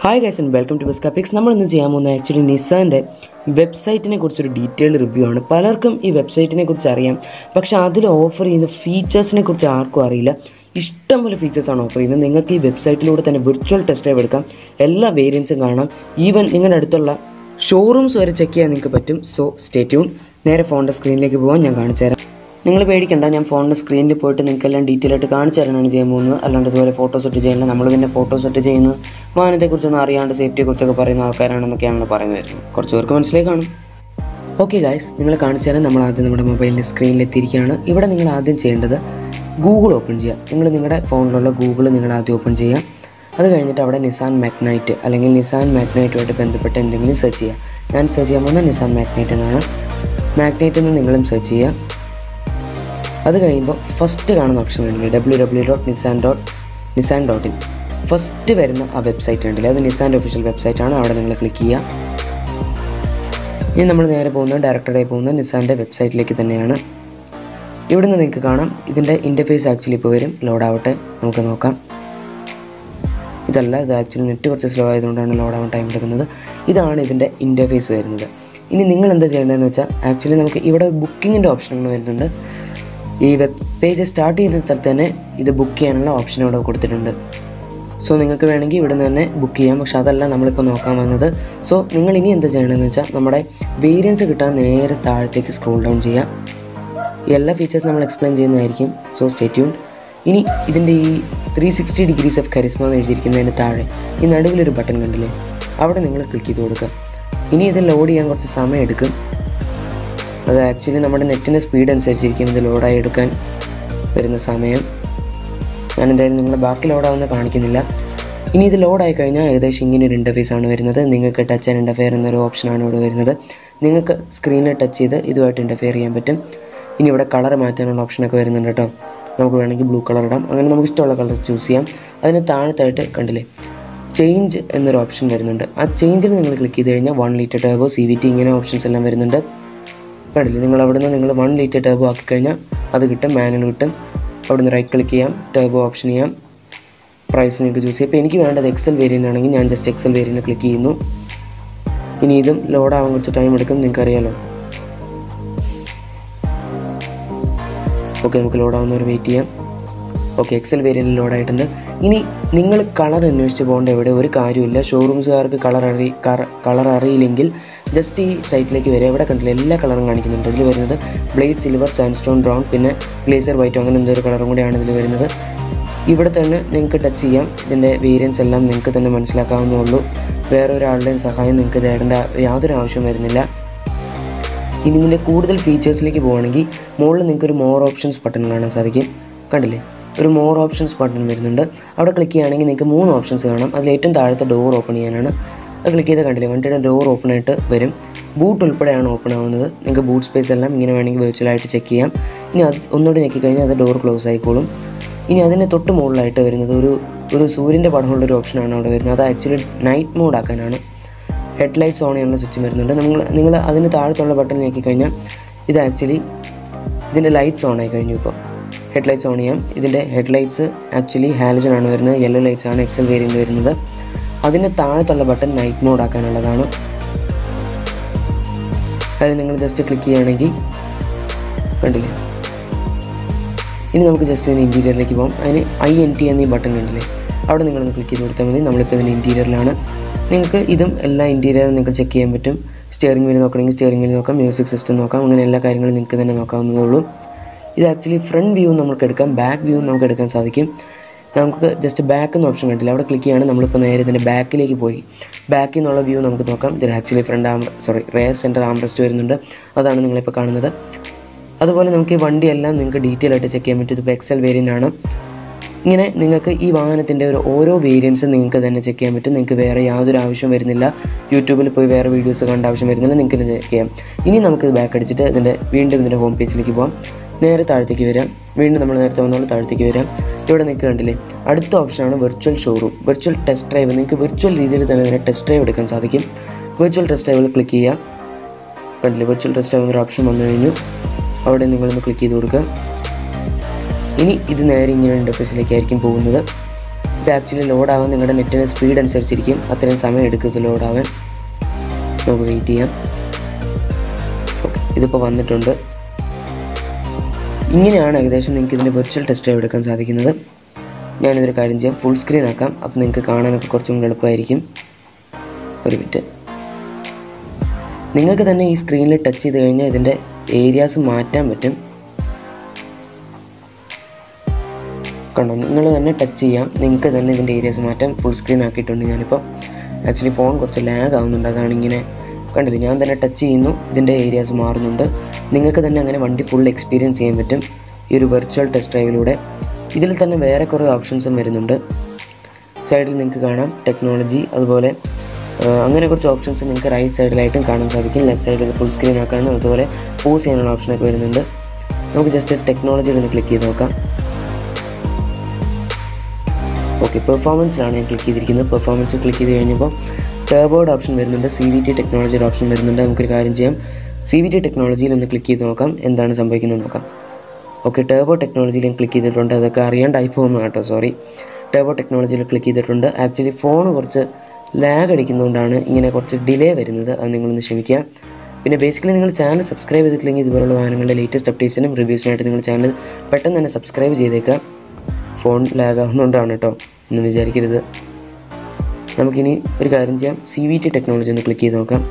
Hi guys and welcome to ബെസ്ക pics. നമ്മളിന്ന് ചെയ്യാൻ പോകുന്നത് ആക്ച്വലി നിസാൻ്റെ വെബ്സൈറ്റിനെ കുറിച്ചൊരു ഡീറ്റെയിൽഡ് റിവ്യൂ ആണ്. പലർക്കും ഈ വെബ്സൈറ്റിനെ കുറിച്ച് അറിയാം, പക്ഷേ അതിൽ ഓഫർ ചെയ്യുന്ന ഫീച്ചേഴ്സിനെ കുറിച്ച് ആർക്കും അറിയില്ല. ഇഷ്ടംപോലെ ഫീച്ചേഴ്സാണ് ഓഫർ ചെയ്യുന്നത്. നിങ്ങൾക്ക് ഈ വെബ്സൈറ്റിലൂടെ തന്നെ വിർച്വൽ ടെസ്റ്റ് ഡ്രൈവ് എടുക്കാം, എല്ലാ വേരിയൻസും കാണാം, ഈവൻ നിങ്ങളുടെ അടുത്തുള്ള ഷോറൂംസ് വരെ ചെക്ക് ചെയ്യാൻ നിങ്ങൾക്ക് പറ്റും. So stay tune. നേരെ ഫോണിൻ്റെ സ്ക്രീനിലേക്ക് പോകാൻ ഞാൻ കാണിച്ചു തരാം. നിങ്ങൾ പേടിക്കണ്ട, ഞാൻ ഫോണിൻ്റെ സ്ക്രീനിൽ പോയിട്ട് നിങ്ങൾക്കെല്ലാം ഡീറ്റെയിൽ ആയിട്ട് കാണിച്ചു തരാനാണ് ചെയ്യാൻ പോകുന്നത്. അല്ലാണ്ട് ഇതുപോലെ ഫോട്ടോസ് ഇട്ട് ചെയ്യില്ല. നമ്മൾ പിന്നെ ഫോട്ടോസ് ഇട്ട് ചെയ്യുന്നത് വാഹനത്തെക്കുറിച്ചൊന്നും അറിയാണ്ട് സേഫ്റ്റിയെക്കുറിച്ചൊക്കെ പറയുന്ന ആൾക്കാരാണെന്നൊക്കെയാണ് പറഞ്ഞു വരുന്നത്. കുറച്ച് പേർക്ക് മനസ്സിലായി കാണും. ഓക്കെ ഗൈസ്, നിങ്ങൾ കാണിച്ചു തരാൻ നമ്മൾ ആദ്യം നമ്മുടെ മൊബൈലിൻ്റെ സ്ക്രീനിലെത്തിയിരിക്കുകയാണ്. ഇവിടെ നിങ്ങൾ ആദ്യം ചെയ്യേണ്ടത് ഗൂഗിൾ ഓപ്പൺ ചെയ്യുക. നിങ്ങളുടെ ഫോണിലുള്ള ഗൂഗിൾ നിങ്ങൾ ആദ്യം ഓപ്പൺ ചെയ്യുക. അത് കഴിഞ്ഞിട്ട് അവിടെ നിസാൻ മാഗ്നൈറ്റ് അല്ലെങ്കിൽ നിസാൻ മാഗ്നൈറ്റുമായിട്ട് ബന്ധപ്പെട്ട് എന്തെങ്കിലും സെർച്ച് ചെയ്യുക. ഞാൻ സെർച്ച് ചെയ്യാൻ പോകുന്നത് നിസാൻ മാഗ്നൈറ്റ് എന്നാണ്. മാഗ്നൈറ്റ് എന്ന് നിങ്ങളും സെർച്ച് ചെയ്യുക. അത് കഴിയുമ്പോൾ ഫസ്റ്റ് കാണുന്ന ഓപ്ഷൻ വേണ്ടില്ല www.nissan.in. ഫസ്റ്റ് വരുന്ന ആ വെബ്സൈറ്റ് ഉണ്ടല്ലേ, അത് നിസാൻ്റെ ഒഫീഷ്യൽ വെബ്സൈറ്റാണ്. അവിടെ നിങ്ങൾ ക്ലിക്ക് ചെയ്യുക. ഇനി നമ്മൾ നേരെ പോകുന്നത് ഡയറക്ടറായി പോകുന്നത് നിസാൻ്റെ വെബ്സൈറ്റിലേക്ക് തന്നെയാണ്. ഇവിടുന്ന് നിങ്ങൾക്ക് കാണാം ഇതിൻ്റെ ഇൻ്റർഫേസ് ആക്ച്വലി ഇപ്പോൾ വരും. ലോഡാവട്ടെ, നമുക്ക് നോക്കാം. ഇതല്ല, ഇത് ആക്ച്വലി നെറ്റ് കുറച്ച് സ്ലോ ആയതുകൊണ്ടാണ് ലോഡാവാൻ ടൈം എടുക്കുന്നത്. ഇതാണ് ഇതിൻ്റെ ഇൻ്റർഫേസ് വരുന്നത്. ഇനി നിങ്ങൾ എന്താ ചെയ്യേണ്ടതെന്ന് വെച്ചാൽ ആക്ച്വലി നമുക്ക് ഇവിടെ ബുക്കിങ്ങിൻ്റെ ഓപ്ഷനുകൾ വരുന്നുണ്ട്. ഈ വെബ് പേജ് സ്റ്റാർട്ട് ചെയ്യുന്ന സ്ഥലത്ത് തന്നെ ഇത് ബുക്ക് ചെയ്യാനുള്ള ഓപ്ഷൻ ഇവിടെ കൊടുത്തിട്ടുണ്ട്. സോ നിങ്ങൾക്ക് വേണമെങ്കിൽ ഇവിടെ നിന്ന് തന്നെ ബുക്ക് ചെയ്യാം, പക്ഷെ അതല്ല നമ്മളിപ്പോൾ നോക്കാൻ വന്നത്. സോ നിങ്ങൾ ഇനി എന്താ ചെയ്യണമെന്ന് വെച്ചാൽ നമ്മുടെ വേരിയൻസ് കിട്ടാൻ നേരെ താഴത്തേക്ക് സ്ക്രോൾ ഡൗൺ ചെയ്യാം. ഈ എല്ലാ ഫീച്ചേഴ്സ് നമ്മൾ എക്സ്പ്ലെയിൻ ചെയ്യുന്നതായിരിക്കും. So stay tune. ഇനി ഇതിൻ്റെ ഈ 360 ഡിഗ്രീസ് ഓഫ് കരിസ്മ എന്ന് എഴുതിയിരിക്കുന്നതിന് താഴെ ഈ നടുവിലൊരു ബട്ടൺ കണ്ടില്ലേ, അവിടെ നിങ്ങൾ ക്ലിക്ക് ചെയ്ത് കൊടുക്കുക. ഇനി ഇത് ലോഡ് ചെയ്യാൻ കുറച്ച് സമയം എടുക്കും. അത് ആക്ച്വലി നമ്മുടെ നെറ്റിൻ്റെ സ്പീഡ് അനുസരിച്ചിരിക്കും ഇത് ലോഡായി എടുക്കാൻ വരുന്ന സമയം. ഞാൻ എന്തായാലും നിങ്ങൾ ബാക്കി ലോഡാവുന്ന കാണിക്കുന്നില്ല. ഇനി ഇത് ലോഡായി കഴിഞ്ഞാൽ ഏകദേശം ഇങ്ങനെ ഒരു ഇൻ്റർഫേസാണ് വരുന്നത്. നിങ്ങൾക്ക് ടച്ച് ആൻഡ് ഇൻ്റർഫെയർ എന്നൊരു ഓപ്ഷനാണ് ഇവിടെ വരുന്നത്. നിങ്ങൾക്ക് സ്ക്രീനിൽ ടച്ച് ചെയ്ത് ഇതുമായിട്ട് ഇൻ്റർഫെയർ ചെയ്യാൻ പറ്റും. ഇനി ഇവിടെ കളർ മാറ്റാനുള്ള ഓപ്ഷനൊക്കെ വരുന്നുണ്ട് കേട്ടോ. നമുക്ക് വേണമെങ്കിൽ ബ്ലൂ കളർ ഇടാം. അങ്ങനെ നമുക്ക് ഇഷ്ടമുള്ള കളർ ചൂസ് ചെയ്യാം. അതിന് താഴത്തായിട്ട് കണ്ടില്ലേ ചേഞ്ച് എന്നൊരു ഓപ്ഷൻ വരുന്നുണ്ട്. ആ ചേഞ്ചിൽ നിങ്ങൾ ക്ലിക്ക് ചെയ്ത് കഴിഞ്ഞാൽ 1 ലിറ്റർ ടർബോ, CVT ഇങ്ങനെ ഓപ്ഷൻസ് എല്ലാം വരുന്നുണ്ട്. കണ്ടില്ലേ, നിങ്ങൾ അവിടെ നിന്ന് നിങ്ങൾ 1 ലിറ്റർ ടർബോ ആക്കി കഴിഞ്ഞാൽ അത് കിട്ടും, മാനുവൽ കിട്ടും. അവിടെ നിന്ന് റൈറ്റ് ക്ലിക്ക് ചെയ്യാം, ടർബോ ഓപ്ഷൻ ചെയ്യാം, പ്രൈസ് നിങ്ങൾക്ക് ചൂസ് ചെയ്യാം. ഇപ്പോൾ എനിക്ക് വേണ്ടത് എക്സൽ വേരിയൻ്റ് ആണെങ്കിൽ ഞാൻ ജസ്റ്റ് എക്സൽ വേരിയൻ്റ് ക്ലിക്ക് ചെയ്യുന്നു. ഇനി ഇതും ലോഡാവാൻ കുറച്ച് ടൈം എടുക്കും, നിങ്ങൾക്കറിയാലോ. ഓക്കെ, നമുക്ക് ലോഡാവുന്നവർ വെയിറ്റ് ചെയ്യാം. ഓക്കെ, എക്സൽ വേരിയൻ്റ് ലോഡായിട്ടുണ്ട്. ഇനി നിങ്ങൾ കളർ അന്വേഷിച്ച് പോകേണ്ട എവിടെ ഒരു കാര്യമില്ല. ഷോറൂംസുകാർക്ക് കളർ അറിയില്ലെങ്കിൽ ജസ്റ്റ് ഈ സൈറ്റിലേക്ക് വരിക. ഇവിടെ കണ്ടില്ല എല്ലാ കളറും കാണിക്കുന്നുണ്ട്. ഇതിൽ വരുന്നത് ബ്ലേഡ് സിൽവർ, സാൻഡ്സ്റ്റോൺ ബ്രൗൺ, പിന്നെ ഗ്ലേസർ വൈറ്റ്, അങ്ങനെ എന്തൊരു കളറും കൂടിയാണ് ഇതിൽ വരുന്നത്. ഇവിടെ തന്നെ നിങ്ങൾക്ക് ടച്ച് ചെയ്യാം. ഇതിൻ്റെ വേരിയൻസ് എല്ലാം നിങ്ങൾക്ക് തന്നെ മനസ്സിലാക്കാവുന്നേ ഉള്ളൂ. വേറെ ഒരാളുടെയും സഹായം നിങ്ങൾക്ക് തേടേണ്ട യാതൊരു ആവശ്യം വരുന്നില്ല. ഇനി ഇതിൻ്റെ കൂടുതൽ ഫീച്ചേഴ്സിലേക്ക് പോവുകയാണെങ്കിൽ മുകളിൽ നിങ്ങൾക്കൊരു മോർ ഓപ്ഷൻസ് ബട്ടൺ കാണാൻ സാധിക്കും. കണ്ടില്ലേ, ഒരു മോർ ഓപ്ഷൻസ് ബട്ടൺ വരുന്നുണ്ട്. അവിടെ ക്ലിക്ക് ചെയ്യുകയാണെങ്കിൽ നിങ്ങൾക്ക് 3 ഓപ്ഷൻസ് കാണാം. അതിൽ ഏറ്റവും താഴത്തെ ഡോർ ഓപ്പൺ ചെയ്യാനാണ്. അത് ക്ലിക്ക് ചെയ്ത് കണ്ടില്ലേ, വണ്ടിയുടെ ഡോർ ഓപ്പൺ ആയിട്ട് വരും. ബൂട്ട് ഉൾപ്പെടെയാണ് ഓപ്പൺ ആവുന്നത്. നിങ്ങൾക്ക് ബൂട്ട് സ്പേസ് എല്ലാം ഇങ്ങനെ വേണമെങ്കിൽ വെർച്വലായിട്ട് ചെക്ക് ചെയ്യാം. ഇനി അത് ഒന്നുകൂടി ഞെക്കിക്കഴിഞ്ഞാൽ അത് ഡോർ ക്ലോസ് ആയിക്കോളും. ഇനി അതിന് തൊട്ട് മുകളിലായിട്ട് വരുന്നത് ഒരു സൂര്യൻ്റെ പടമുള്ളൊരു ഓപ്ഷനാണ് അവിടെ വരുന്നത്. അത് ആക്ച്വലി നൈറ്റ് മോഡ് ആക്കാനാണ്. ഹെഡ്ലൈറ്റ്സ് ഓൺ ചെയ്യാനുള്ള സ്വിച്ച് വരുന്നുണ്ട്. നിങ്ങൾ അതിന് താഴത്തുള്ള ബട്ടൺ ഞെക്കിക്കഴിഞ്ഞാൽ ഇത് ആക്ച്വലി ഇതിൻ്റെ ലൈറ്റ്സ് ഓൺ ആയി കഴിഞ്ഞു. ഇപ്പോൾ ഹെഡ്ലൈറ്റ്സ് ഓൺ ചെയ്യാം. ഇതിൻ്റെ ഹെഡ്ലൈറ്റ്സ് ആക്ച്വലി ഹാലജൻ ആണ് വരുന്നത്. യെല്ലോ ലൈറ്റ്സ് ആണ് എക്സൽ വേരിയൻ്റ് വരുന്നത്. അതിന് താഴത്തുള്ള ബട്ടൺ നൈറ്റ് മോഡ് ആക്കാനുള്ളതാണ്. അതിൽ നിങ്ങൾ ജസ്റ്റ് ക്ലിക്ക് ചെയ്യുകയാണെങ്കിൽ കണ്ടില്ലേ, ഇനി നമുക്ക് ജസ്റ്റ് ഇതിന് ഇൻറ്റീരിയറിലേക്ക് പോകാം. അതിന് INT എന്നീ ബട്ടൺ കണ്ടില്ലേ, അവിടെ നിങ്ങളൊന്ന് ക്ലിക്ക് ചെയ്ത് കൊടുത്താൽ മതി. നമ്മളിപ്പോൾ ഇതിൻ്റെ ഇൻറ്റീരിയറിലാണ്. നിങ്ങൾക്ക് ഇതും എല്ലാ ഇൻറ്റീരിയറും നിങ്ങൾക്ക് ചെക്ക് ചെയ്യാൻ പറ്റും. സ്റ്റിയറിംഗ് വീൽ നോക്കണമെങ്കിൽ സ്റ്റിയറിംഗ് വീൽ നോക്കാം, മ്യൂസിക് സിസ്റ്റം നോക്കാം, അങ്ങനെ എല്ലാ കാര്യങ്ങളും നിങ്ങൾക്ക് തന്നെ നോക്കാവുന്നതേ ഉള്ളൂ. ഇത് ആക്ച്വലി ഫ്രണ്ട് വ്യൂ നമുക്ക് എടുക്കാം, ബാക്ക് വ്യൂ നമുക്ക് എടുക്കാൻ സാധിക്കും. നമുക്ക് ജസ്റ്റ് ബാക്ക് എന്ന ഓപ്ഷൻ കണ്ടില്ല, അവിടെ ക്ലിക്ക് ചെയ്യാണ്. നമ്മളിപ്പോൾ നേരെ ഇതിൻ്റെ ബാക്കിലേക്ക് പോയി ബാക്കിൽ നിന്നുള്ള വ്യൂ നമുക്ക് നോക്കാം. ഇതിൽ ആക്ച്വലി റെയർ സെൻറ്റർ ആംബ്രസ്റ്റ് വരുന്നുണ്ട്. അതാണ് നിങ്ങളിപ്പോൾ കാണുന്നത്. അതുപോലെ നമുക്ക് ഈ വണ്ടിയെല്ലാം നിങ്ങൾക്ക് ഡീറ്റെയിൽ ആയിട്ട് ചെക്ക് ചെയ്യാൻ പറ്റും. ഇതിപ്പോൾ എക്സൽ വേരിയൻ്റ് ആണ്. ഇങ്ങനെ നിങ്ങൾക്ക് ഈ വാഹനത്തിൻ്റെ ഓരോ വേരിയൻസും നിങ്ങൾക്ക് തന്നെ ചെക്ക് ചെയ്യാൻ പറ്റും. നിങ്ങൾക്ക് വേറെ യാതൊരു ആവശ്യം വരുന്നില്ല. യൂട്യൂബിൽ പോയി വേറെ വീഡിയോസ് കണ്ട ആവശ്യം വരുന്നില്ല, നിങ്ങൾക്ക് ഇത് ചെക്ക് ചെയ്യാം. ഇനി നമുക്ക് ബാക്ക് അടിച്ചിട്ട് വീണ്ടും ഇതിൻ്റെ ഹോം പേജിലേക്ക് പോകാം. നേരെ താഴത്തേക്ക് വരാം. വീണ്ടും നമ്മൾ നേരത്തെ വന്നോളൂ താഴത്തേക്ക് വരാം. ഇവിടെ നിങ്ങൾക്ക് കണ്ടില്ലേ, അടുത്ത ഓപ്ഷനാണ് virtual showroom, virtual test drive. നിങ്ങൾക്ക് വെർച്വൽ രീതിയിൽ തന്നെ ഇതിനെ ടെസ്റ്റ് ഡ്രൈവ് എടുക്കാൻ സാധിക്കും. വെർച്വൽ ടെസ്റ്റ് ഡ്രൈവിൽ ക്ലിക്ക് ചെയ്യാം. കണ്ടില്ലേ, വെർച്വൽ ടെസ്റ്റ് ഡ്രൈവ് എന്നൊരു ഓപ്ഷൻ വന്നു കഴിഞ്ഞു. അവിടെ നിങ്ങളൊന്ന് ക്ലിക്ക് ചെയ്ത് കൊടുക്കുക. ഇനി ഇത് നേരെ ഇങ്ങനെ ഇൻ്റർഫേസിലേക്കായിരിക്കും പോകുന്നത്. ഇത് ആക്ച്വലി ലോഡാവാൻ നിങ്ങളുടെ നെറ്റിൻ്റെ സ്പീഡ് അനുസരിച്ചിരിക്കും, അത്രയും സമയം എടുക്കും ഇത് ലോഡാവാൻ. നമുക്ക് വെയിറ്റ് ചെയ്യാം. ഓക്കെ, ഇതിപ്പോൾ വന്നിട്ടുണ്ട്. ഇങ്ങനെയാണ് ഏകദേശം നിങ്ങൾക്ക് ഇതിൻ്റെ വെർച്വൽ ടെസ്റ്റ് ഡ്രൈവ് എടുക്കാൻ സാധിക്കുന്നത്. ഞാനിതൊരു കാര്യം ചെയ്യാം, ഫുൾ സ്ക്രീൻ ആക്കാം. അപ്പോൾ നിങ്ങൾക്ക് കാണാനൊക്കെ കുറച്ചും കൂടി എളുപ്പമായിരിക്കും. ഒരു മിനിറ്റ്. നിങ്ങൾക്ക് തന്നെ ഈ സ്ക്രീനിൽ ടച്ച് ചെയ്ത് കഴിഞ്ഞാൽ ഇതിൻ്റെ ഏരിയാസ് മാറ്റാൻ പറ്റും. കണ്ടോ, നിങ്ങൾ തന്നെ ടച്ച് ചെയ്യാം, നിങ്ങൾക്ക് തന്നെ ഇതിൻ്റെ ഏരിയാസ് മാറ്റാം. ഫുൾ സ്ക്രീൻ ആക്കിയിട്ടുണ്ട് ഞാനിപ്പോൾ. ആക്ച്വലി ഫോൺ കുറച്ച് ലാഗ് ആവുന്നുണ്ട്, അതാണ് ഇങ്ങനെ. കണ്ടില്ല, ഞാൻ തന്നെ ടച്ച് ചെയ്യുന്നു, ഇതിൻ്റെ ഏരിയാസ് മാറുന്നുണ്ട്. നിങ്ങൾക്ക് തന്നെ അങ്ങനെ വണ്ടി ഫുൾ എക്സ്പീരിയൻസ് ചെയ്യാൻ പറ്റും ഈ ഒരു വെർച്വൽ ടെസ്റ്റ് ഡ്രൈവിലൂടെ. ഇതിൽ തന്നെ വേറെ കുറേ ഓപ്ഷൻസും വരുന്നുണ്ട്. സൈഡിൽ നിങ്ങൾക്ക് കാണാം ടെക്നോളജി, അതുപോലെ അങ്ങനെ കുറച്ച് ഓപ്ഷൻസ് നിങ്ങൾക്ക് റൈറ്റ് സൈഡിലായിട്ടും കാണാൻ സാധിക്കും. ലെഫ്റ്റ് സൈഡിൽ ഇത് ഫുൾ സ്ക്രീൻ ആക്കാനും അതുപോലെ പോസ് ചെയ്യാനുള്ള ഓപ്ഷനൊക്കെ വരുന്നുണ്ട്. നമുക്ക് ജസ്റ്റ് ടെക്നോളജിയിൽ ഒന്ന് ക്ലിക്ക് ചെയ്ത് നോക്കാം. ഓക്കെ, പെർഫോമൻസിലാണ് ഞാൻ ക്ലിക്ക് ചെയ്തിരിക്കുന്നത്. പെർഫോമൻസ് ക്ലിക്ക് ചെയ്ത് കഴിഞ്ഞപ്പോൾ ടർബോയുടെ ഓപ്ഷൻ വരുന്നുണ്ട്, CVT ടെക്നോളജിയുടെ ഓപ്ഷൻ വരുന്നുണ്ട്. നമുക്കൊരു കാര്യം ചെയ്യാം, CVT ടെക്നോളജിയിൽ ഒന്ന് ക്ലിക്ക് ചെയ്ത് നോക്കാം, എന്താണ് സംഭവിക്കുന്നത് നോക്കാം. ഓക്കെ, ടർബോ ടെക്നോളജിയിൽ ഞാൻ ക്ലിക്ക് ചെയ്തിട്ടുണ്ട്. അതൊക്കെ അറിയാണ്ടായി പോകുന്നു കേട്ടോ, സോറി. ടർബോ ടെക്നോളജിയിൽ ക്ലിക്ക് ചെയ്തിട്ടുണ്ട്. ആക്ച്വലി ഫോൺ കുറച്ച് ലാഗ് അടിക്കുന്നതുകൊണ്ടാണ് ഇങ്ങനെ കുറച്ച് ഡിലേ വരുന്നത്, അത് നിങ്ങളൊന്ന് ക്ഷമിക്കുക. പിന്നെ ബേസിക്കലി നിങ്ങൾ ചാനൽ സബ്സ്ക്രൈബ് ചെയ്തിട്ടില്ലെങ്കിൽ ഇതുപോലുള്ള വാഹനങ്ങളുടെ ലേറ്റസ്റ്റ് അപ്ഡേറ്റ്സിനും റിവ്യൂസിനായിട്ട് നിങ്ങൾ ചാനൽ പെട്ടെന്ന് തന്നെ സബ്സ്ക്രൈബ് ചെയ്തേക്കുക. ഫോൺ ലാഗ് ആവുന്നതുകൊണ്ടാണ് കേട്ടോ, ഒന്നും വിചാരിക്കരുത്. നമുക്കിനി ഒരു കാര്യം ചെയ്യാം, CVT ടെക്നോളജി ഒന്ന് ക്ലിക്ക് ചെയ്ത് നോക്കാം.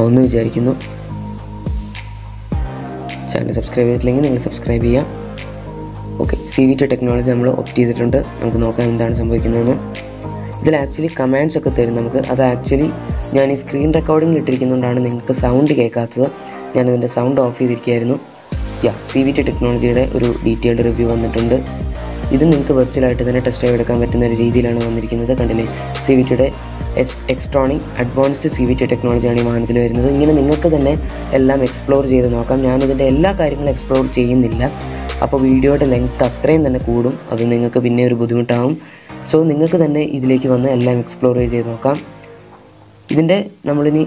ഒന്ന് വിചാരിക്കുന്നു. ചാനൽ സബ്സ്ക്രൈബ് ചെയ്തിട്ടില്ലെങ്കിൽ നിങ്ങൾ സബ്സ്ക്രൈബ് ചെയ്യാം. ഓക്കെ, CVT ടെക്നോളജി നമ്മൾ ഓപ്റ്റ് ചെയ്തിട്ടുണ്ട്. നമുക്ക് നോക്കാം എന്താണ് സംഭവിക്കുന്നതെന്ന്. ഇതിൽ ആക്ച്വലി കമാൻഡ്സ് ഒക്കെ തരും നമുക്ക്. അത് ആക്ച്വലി ഞാൻ ഈ സ്ക്രീൻ റെക്കോർഡിങ്ങിൽ ഇട്ടിരിക്കുന്നതുകൊണ്ടാണ് നിങ്ങൾക്ക് സൗണ്ട് കേൾക്കാത്തത്. ഞാനിതിൻ്റെ സൗണ്ട് ഓഫ് ചെയ്തിരിക്കുകയായിരുന്നു. CVT ടെക്നോളജിയുടെ ഒരു ഡീറ്റെയിൽഡ് റിവ്യൂ വന്നിട്ടുണ്ട്. ഇത് നിങ്ങൾക്ക് വെർച്വലായിട്ട് തന്നെ ടെസ്റ്റ് ഡ്രൈവ് എടുക്കാൻ പറ്റുന്ന ഒരു രീതിയിലാണ് വന്നിരിക്കുന്നത്. കണ്ടില്ലേ, CVTയുടെ എക്സ്ട്രോണിക് അഡ്വാൻസ്ഡ് CVT ടെക്നോളജിയാണ് ഈ വാഹനത്തിൽ വരുന്നത്. ഇങ്ങനെ നിങ്ങൾക്ക് തന്നെ എല്ലാം എക്സ്പ്ലോർ ചെയ്ത് നോക്കാം. ഞാനിതിൻ്റെ എല്ലാ കാര്യങ്ങളും എക്സ്പ്ലോർ ചെയ്യുന്നില്ല, അപ്പോൾ വീഡിയോയുടെ ലെങ്ത്ത് അത്രയും തന്നെ കൂടും, അത് നിങ്ങൾക്ക് പിന്നെ ഒരു ബുദ്ധിമുട്ടാവും. സോ നിങ്ങൾക്ക് തന്നെ ഇതിലേക്ക് വന്ന് എല്ലാം എക്സ്പ്ലോർ ചെയ്ത് നോക്കാം. ഇതിൻ്റെ നമ്മളിനി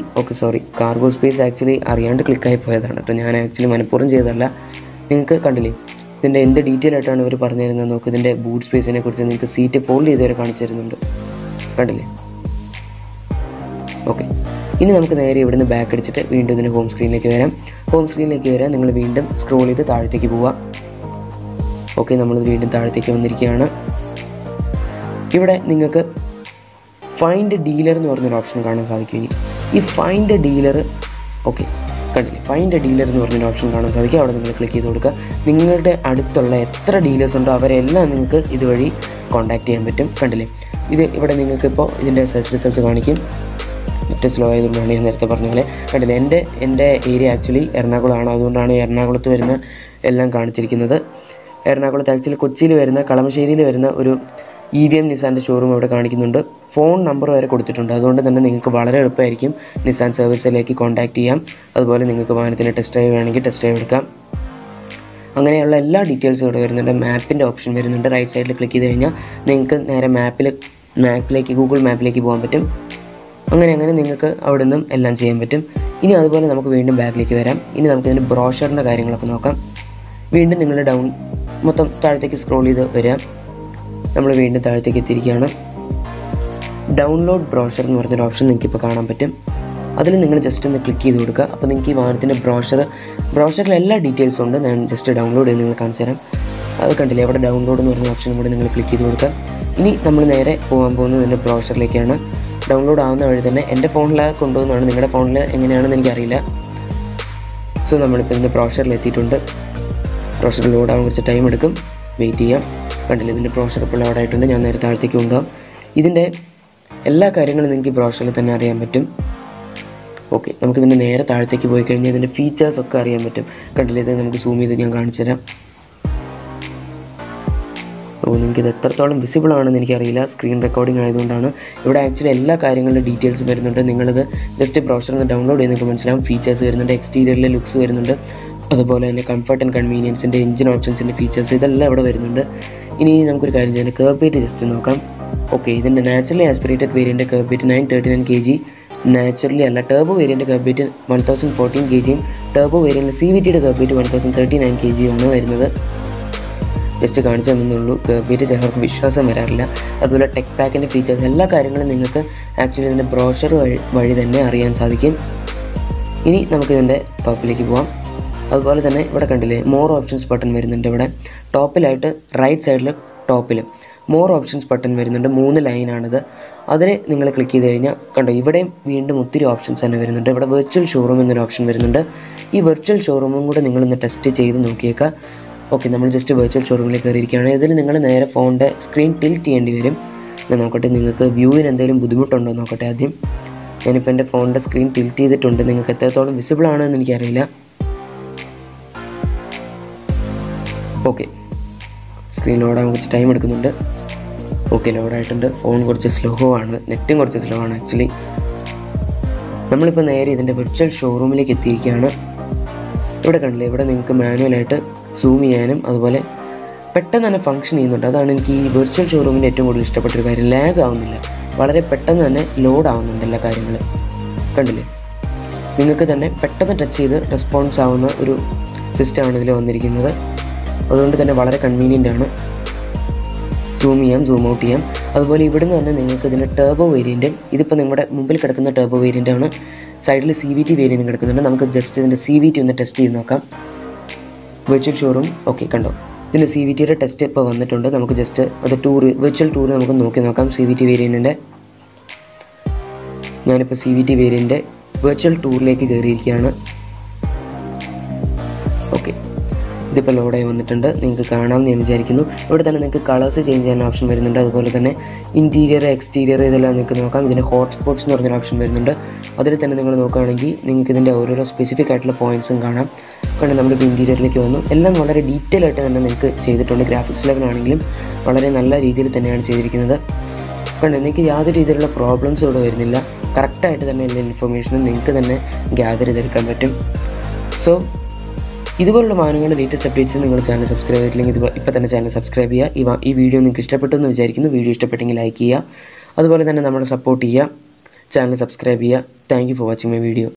കാർഗോ സ്പേസ് ആക്ച്വലി അറിയാണ്ട് ക്ലിക്കായി പോയതാണ് കേട്ടോ, ഞാൻ ആക്ച്വലി മനഃപൂർവ്വം ചെയ്തതല്ല. നിങ്ങൾക്ക് കണ്ടില്ലേ ഇതിൻ്റെ എന്ത് ഡീറ്റെയിൽ ആയിട്ടാണ് ഇവർ പറഞ്ഞു തരുന്നത് നോക്ക്. ഇതിൻ്റെ ബൂട്ട് സ്പേസിനെ കുറിച്ച് നിങ്ങൾക്ക് സീറ്റ് ഫോൾഡ് ചെയ്തവരെ കാണിച്ചു തരുന്നുണ്ട്, കണ്ടില്ലേ. ഓക്കെ, ഇനി നമുക്ക് നേരെ ഇവിടുന്ന് ബാക്ക് അടിച്ചിട്ട് വീണ്ടും ഇതിൻ്റെ ഹോം സ്ക്രീനിലേക്ക് വരാം. ഹോം സ്ക്രീനിലേക്ക് വരാം, നിങ്ങൾ വീണ്ടും സ്ക്രോൾ ചെയ്ത് താഴത്തേക്ക് പോവാം. ഓക്കെ, നമ്മൾ വീണ്ടും താഴത്തേക്ക് വന്നിരിക്കുകയാണ്. ഇവിടെ നിങ്ങൾക്ക് ഫൈൻഡ് ഡീലർ എന്ന് പറഞ്ഞൊരു ഓപ്ഷൻ കാണാൻ സാധിക്കും. ഇനി ഈ ഫൈൻഡ് ഡീലർ, ഓക്കെ കണ്ടില്ലേ, ഫൈൻഡ് ഡീലർ എന്ന് പറഞ്ഞൊരു ഓപ്ഷൻ കാണാൻ സാധിക്കും. അവിടെ നിങ്ങൾ ക്ലിക്ക് ചെയ്ത് കൊടുക്കുക. നിങ്ങളുടെ അടുത്തുള്ള എത്ര ഡീലേഴ്സ് ഉണ്ടോ അവരെല്ലാം നിങ്ങൾക്ക് ഇതുവഴി കോൺടാക്റ്റ് ചെയ്യാൻ പറ്റും. കണ്ടില്ലേ, ഇത് ഇവിടെ നിങ്ങൾക്കിപ്പോൾ ഇതിൻ്റെ സെർച്ച് റിസൾട്ട്സ് കാണിക്കും. നെറ്റ് സ്ലോ ആയതുകൊണ്ടാണ് ഞാൻ നേരത്തെ പറഞ്ഞ പോലെ. കണ്ടില്ലേ, എൻ്റെ ഏരിയ ആക്ച്വലി എറണാകുളമാണ്, അതുകൊണ്ടാണ് എറണാകുളത്ത് വരുന്ന എല്ലാം കാണിച്ചിരിക്കുന്നത്. എറണാകുളത്ത് ആക്ച്വലി കൊച്ചിയിൽ വരുന്ന, കളമശ്ശേരിയിൽ വരുന്ന ഒരു EVM നിസാൻ്റെ ഷോറൂം ഇവിടെ കാണിക്കുന്നുണ്ട്. ഫോൺ നമ്പർ വരെ കൊടുത്തിട്ടുണ്ട്. അതുകൊണ്ട് തന്നെ നിങ്ങൾക്ക് വളരെ എളുപ്പമായിരിക്കും നിസാൻ സർവീസിലേക്ക് കോൺടാക്റ്റ് ചെയ്യാം. അതുപോലെ നിങ്ങൾക്ക് വാഹനത്തിന് ടെസ്റ്റ് ഡ്രൈവ് വേണമെങ്കിൽ ടെസ്റ്റ് ഡ്രൈവ് എടുക്കാം. അങ്ങനെയുള്ള എല്ലാ ഡീറ്റെയിൽസും ഇവിടെ വരുന്നുണ്ട്. മാപ്പിൻ്റെ ഓപ്ഷൻ വരുന്നുണ്ട്. റൈറ്റ് സൈഡിൽ ക്ലിക്ക് ചെയ്ത് കഴിഞ്ഞാൽ നിങ്ങൾക്ക് നേരെ മാപ്പിലേക്ക് ഗൂഗിൾ മാപ്പിലേക്ക് പോകാൻ പറ്റും. അങ്ങനെ നിങ്ങൾക്ക് അവിടെ നിന്നും എല്ലാം ചെയ്യാൻ പറ്റും. ഇനി അതുപോലെ നമുക്ക് വീണ്ടും ബാക്കിലേക്ക് വരാം. ഇനി നമുക്ക് ഇതിൻ്റെ ബ്രോഷറിൻ്റെ കാര്യങ്ങളൊക്കെ നോക്കാം. വീണ്ടും നിങ്ങൾ മൊത്തം താഴത്തേക്ക് സ്ക്രോൾ ചെയ്ത് വരാം. നമ്മൾ വീണ്ടും താഴത്തേക്ക് എത്തിയിരിക്കുകയാണ്. ഡൗൺലോഡ് ബ്രോഷർ എന്ന് പറഞ്ഞൊരു ഓപ്ഷൻ നിങ്ങൾക്കിപ്പോൾ കാണാൻ പറ്റും. അതിൽ നിങ്ങൾ ജസ്റ്റ് ഒന്ന് ക്ലിക്ക് ചെയ്ത് കൊടുക്കുക. അപ്പോൾ നിങ്ങൾക്ക് ഈ വാഹനത്തിൻ്റെ ബ്രോഷറിൽ എല്ലാ ഡീറ്റെയിൽസും ഉണ്ട്. ഞാൻ ജസ്റ്റ് ഡൗൺലോഡ് ചെയ്ത് നിങ്ങൾ കാണിച്ചു തരാം. അത് കണ്ടില്ലേ, അവിടെ ഡൗൺലോഡ് എന്ന് പറഞ്ഞ ഓപ്ഷൻ കൂടെ നിങ്ങൾ ക്ലിക്ക് ചെയ്ത് കൊടുക്കുക. ഇനി നമ്മൾ നേരെ പോകാൻ പോകുന്നത് ഇതിൻ്റെ ബ്രോഷറിലേക്കാണ്. ഡൗൺലോഡ് ആവുന്ന വഴി തന്നെ എൻ്റെ ഫോണിലത് കൊണ്ടുപോകുന്നതാണ്, നിങ്ങളുടെ ഫോണിൽ എങ്ങനെയാണെന്ന് എനിക്കറിയില്ല. സോ നമ്മളിപ്പോൾ ഇതിൻ്റെ ബ്രോഷറിൽ എത്തിയിട്ടുണ്ട്. ബ്രോഷർ ലോഡ് ആവാൻ കുറച്ച് ടൈം എടുക്കും, വെയിറ്റ് ചെയ്യാം. കണ്ടില്ല, ഇതിൻ്റെ ബ്രോഷർ ഇപ്പോൾ ലോഡ് ആയിട്ടുണ്ട്. ഞാൻ നേരെ താഴത്തേക്ക് കൊണ്ടുപോകാം. ഇതിൻ്റെ എല്ലാ കാര്യങ്ങളും നിങ്ങൾക്ക് ഈ ബ്രോഷറിൽ തന്നെ അറിയാൻ പറ്റും. ഓക്കെ, നമുക്കിതിൻ്റെ നേരെ താഴത്തേക്ക് പോയി കഴിഞ്ഞാൽ ഇതിൻ്റെ ഫീച്ചേഴ്സൊക്കെ അറിയാൻ പറ്റും. കണ്ടില്ല, ഇത് നമുക്ക് സൂം ചെയ്ത് ഞാൻ കാണിച്ചു തരാം. നിങ്ങൾക്കിത് എത്രത്തോളം വിസിബിൾ ആണെന്ന് എനിക്കറിയില്ല, സ്ക്രീൻ റെക്കോർഡിംഗ് ആയതുകൊണ്ടാണ്. ഇവിടെ ആക്ച്വലി എല്ലാ കാര്യങ്ങളുടെ ഡീറ്റെയിൽസ് വരുന്നുണ്ട്. നിങ്ങളിത് ജസ്റ്റ് ബ്രൗസറിൽ നിന്ന് ഡൗൺലോഡ് ചെയ്ത് നിങ്ങൾക്ക് മനസ്സിലാവും. ഫീച്ചേഴ്സ് വരുന്നുണ്ട്, എക്സ്റ്റീരിയറിലെ ലുക്സ് വരുന്നുണ്ട്, അതുപോലെ തന്നെ കംഫർട്ട് ആൻഡ് കൺവീനിയൻസിൻ്റെ എഞ്ചിൻ ഓപ്ഷൻസിൻ്റെ ഫീച്ചേഴ്സ് ഇതെല്ലാം ഇവിടെ വരുന്നുണ്ട്. ഇനി നമുക്കൊരു കാര്യം ചെയ്യാം, കർവ് വെയിറ്റ് ജസ്റ്റ് നോക്കാം. ഓക്കെ, ഇതിൻ്റെ naturally aspirated variant kerb weight 939 kg, naturally അല്ല turbo variant kerb weight 1014 kg, turbo variant CVTയുടെ കർവ് വെയിറ്റ് 1039 kg ആണ് വരുന്നത്. ജസ്റ്റ് കാണിച്ചു തന്നുള്ളൂ. കയറിയിട്ട് ചിലർക്ക് വിശ്വാസം വരാറില്ല. അതുപോലെ ടെക് പാക്കിൻ്റെ ഫീച്ചേഴ്സ് എല്ലാ കാര്യങ്ങളും നിങ്ങൾക്ക് ആക്ച്വലി ഇതിൻ്റെ ബ്രോഷർ വഴി തന്നെ അറിയാൻ സാധിക്കും. ഇനി നമുക്കിതിൻ്റെ ടോപ്പിലേക്ക് പോകാം. അതുപോലെ തന്നെ ഇവിടെ കണ്ടില്ലേ മോർ ഓപ്ഷൻസ് ബട്ടൺ വരുന്നുണ്ട്. ഇവിടെ ടോപ്പിലായിട്ട് റൈറ്റ് സൈഡിൽ ടോപ്പിൽ മോർ ഓപ്ഷൻസ് ബട്ടൺ വരുന്നുണ്ട്. 3 ലൈനാണിത്. അതിൽ നിങ്ങൾ ക്ലിക്ക് ചെയ്ത് കഴിഞ്ഞാൽ കണ്ടോ ഇവിടെയും വീണ്ടും ഒത്തിരി ഓപ്ഷൻസ് തന്നെ വരുന്നുണ്ട്. ഇവിടെ വെർച്വൽ ഷോറൂം എന്നൊരു ഓപ്ഷൻ വരുന്നുണ്ട്. ഈ വെർച്വൽ ഷോറൂമും കൂടെ നിങ്ങളൊന്ന് ടെസ്റ്റ് ചെയ്ത് നോക്കിയേക്കാം. ഓക്കെ, നമ്മൾ ജസ്റ്റ് വെർച്വൽ ഷോറൂമിലേക്ക് കയറിയിരിക്കുകയാണ്. ഇതിൽ നിങ്ങൾ നേരെ ഫോണിൻ്റെ സ്ക്രീൻ ടിൽറ്റ് ചെയ്യേണ്ടി വരും. ഞാൻ നോക്കട്ടെ നിങ്ങൾക്ക് വ്യൂവിന് എന്തെങ്കിലും ബുദ്ധിമുട്ടുണ്ടോ നോക്കട്ടെ ആദ്യം. ഞാനിപ്പോൾ എൻ്റെ ഫോണിൻ്റെ സ്ക്രീൻ ടിൽറ്റ് ചെയ്തിട്ടുണ്ട്. നിങ്ങൾക്ക് എത്രത്തോളം വിസിബിൾ ആണെന്ന് എനിക്കറിയില്ല. ഓക്കെ, സ്ക്രീൻ ലോഡാകാൻ കുറച്ച് ടൈം എടുക്കുന്നുണ്ട്. ഓക്കെ, ലോഡായിട്ടുണ്ട്. ഫോൺ കുറച്ച് സ്ലോ ആണ്, നെറ്റും കുറച്ച് സ്ലോ ആണ് ആക്ച്വലി. നമ്മളിപ്പോൾ നേരെ ഇതിൻ്റെ വെർച്വൽ ഷോറൂമിലേക്ക് എത്തിയിരിക്കുകയാണ്. ഇവിടെ കണ്ടില്ലേ, ഇവിടെ നിങ്ങൾക്ക് മാനുവലായിട്ട് സൂം ചെയ്യാനും അതുപോലെ പെട്ടെന്ന് തന്നെ ഫംഗ്ഷൻ ചെയ്യുന്നുണ്ട്. അതാണ് എനിക്ക് ഈ വെർച്വൽ ഷോറൂമിൻ്റെ ഏറ്റവും കൂടുതൽ ഇഷ്ടപ്പെട്ടൊരു കാര്യം. ലാഗ് ആവുന്നില്ല, വളരെ പെട്ടെന്ന് തന്നെ ലോഡ് ആവുന്നുണ്ട് എല്ലാ കാര്യങ്ങളും. കണ്ടില്ലേ, നിങ്ങൾക്ക് തന്നെ പെട്ടെന്ന് ടച്ച് ചെയ്ത് റെസ്പോൺസ് ആവുന്ന ഒരു സിസ്റ്റമാണ് ഇതിൽ വന്നിരിക്കുന്നത്. അതുകൊണ്ട് തന്നെ വളരെ കൺവീനിയൻ്റ് ആണ്. സൂം ചെയ്യാം, സൂം ഔട്ട് ചെയ്യാം. അതുപോലെ ഇവിടുന്ന് തന്നെ നിങ്ങൾക്ക് ഇതിൻ്റെ ടർബോ വേരിയൻറ്റും, ഇതിപ്പോൾ നിങ്ങളുടെ മുമ്പിൽ കിടക്കുന്ന ടർബോ വേരിയൻ്റാണ്. സൈഡിൽ CVT വേരിയൻറ്റും കിടക്കുന്നുണ്ട്. നമുക്ക് ജസ്റ്റ് ഇതിൻ്റെ CVT ഒന്ന് ടെസ്റ്റ് ചെയ്ത് നോക്കാം. വെർച്വൽ ഷോറൂം ഓക്കെ കണ്ടോ, ഇതിൻ്റെ CVTയുടെ ടെസ്റ്റ് ഇപ്പോൾ വന്നിട്ടുണ്ട്. നമുക്ക് ജസ്റ്റ് അത് വെർച്വൽ ടൂർ നമുക്ക് നോക്കി നോക്കാം. CVT വേരിയൻറ്റിൻ്റെ ഞാനിപ്പോൾ CVT വേരിയൻറ്റ് വെർച്വൽ ടൂറിലേക്ക് കയറിയിരിക്കുകയാണ്. ഓക്കെ, ഇതിപ്പോൾ ലോഡായി വന്നിട്ടുണ്ട്. നിങ്ങൾക്ക് കാണാമെന്ന് ഞാൻ വിചാരിക്കുന്നു. ഇവിടെ തന്നെ നിങ്ങൾക്ക് കളേഴ്സ് ചേഞ്ച് ചെയ്യാൻ ഓപ്ഷൻ വരുന്നുണ്ട്. അതുപോലെ തന്നെ ഇൻറ്റീരിയർ, എക്സ്റ്റീരിയർ ഇതെല്ലാം നിങ്ങൾക്ക് നോക്കാം. ഇതിൻ്റെ ഹോട്ട്സ്പോട്ട്സ് എന്ന് പറഞ്ഞൊരു ഓപ്ഷൻ വരുന്നുണ്ട്. അതിൽ തന്നെ നിങ്ങൾ നോക്കുകയാണെങ്കിൽ നിങ്ങൾക്ക് ഇതിൻ്റെ ഓരോരോ സ്പെസിഫിക് ആയിട്ടുള്ള പോയിൻറ്റ്സും കാണാം. കാരണം നമ്മളിപ്പോൾ ഇൻറ്റീരിയറിലേക്ക് വന്നു. എല്ലാം വളരെ ഡീറ്റെയിൽ ആയിട്ട് തന്നെ നിങ്ങൾക്ക് ചെയ്തിട്ടുണ്ട്. ഗ്രാഫിക്സ് ലെവലാണെങ്കിലും വളരെ നല്ല രീതിയിൽ തന്നെയാണ് ചെയ്തിരിക്കുന്നത്. കാരണം നിങ്ങൾക്ക് യാതൊരു രീതിയിലുള്ള പ്രോബ്ലംസ് ഇവിടെ വരുന്നില്ല. കറക്റ്റായിട്ട് തന്നെ എല്ലാ ഇൻഫർമേഷനും നിങ്ങൾക്ക് തന്നെ ഗ്യാദർ ചെയ്തെടുക്കാൻ പറ്റും. സോ ഇതുപോലുള്ള വാഹനങ്ങളുടെ ലേറ്റസ്റ്റ് അപ്ഡേറ്റ്സ് നിങ്ങൾ ചാനൽ സബ്സ്ക്രൈബ് ചെയ്തില്ലെങ്കിൽ ഇപ്പോൾ തന്നെ ചാനൽ സബ്സ്ക്രൈബ് ചെയ്യുക. ഈ വീഡിയോ നിങ്ങൾക്ക് ഇഷ്ടപ്പെട്ടു എന്ന് വിചാരിക്കുന്നു. വീഡിയോ ഇഷ്ടപ്പെട്ടെങ്കിൽ ലൈക്ക് ചെയ്യുക. അതുപോലെ തന്നെ നമ്മളെ സപ്പോർട്ട് ചെയ്യുക. ചാനൽ സബ്സ്ക്രൈബ് ചെയ്യുക. Thank you for watching my video.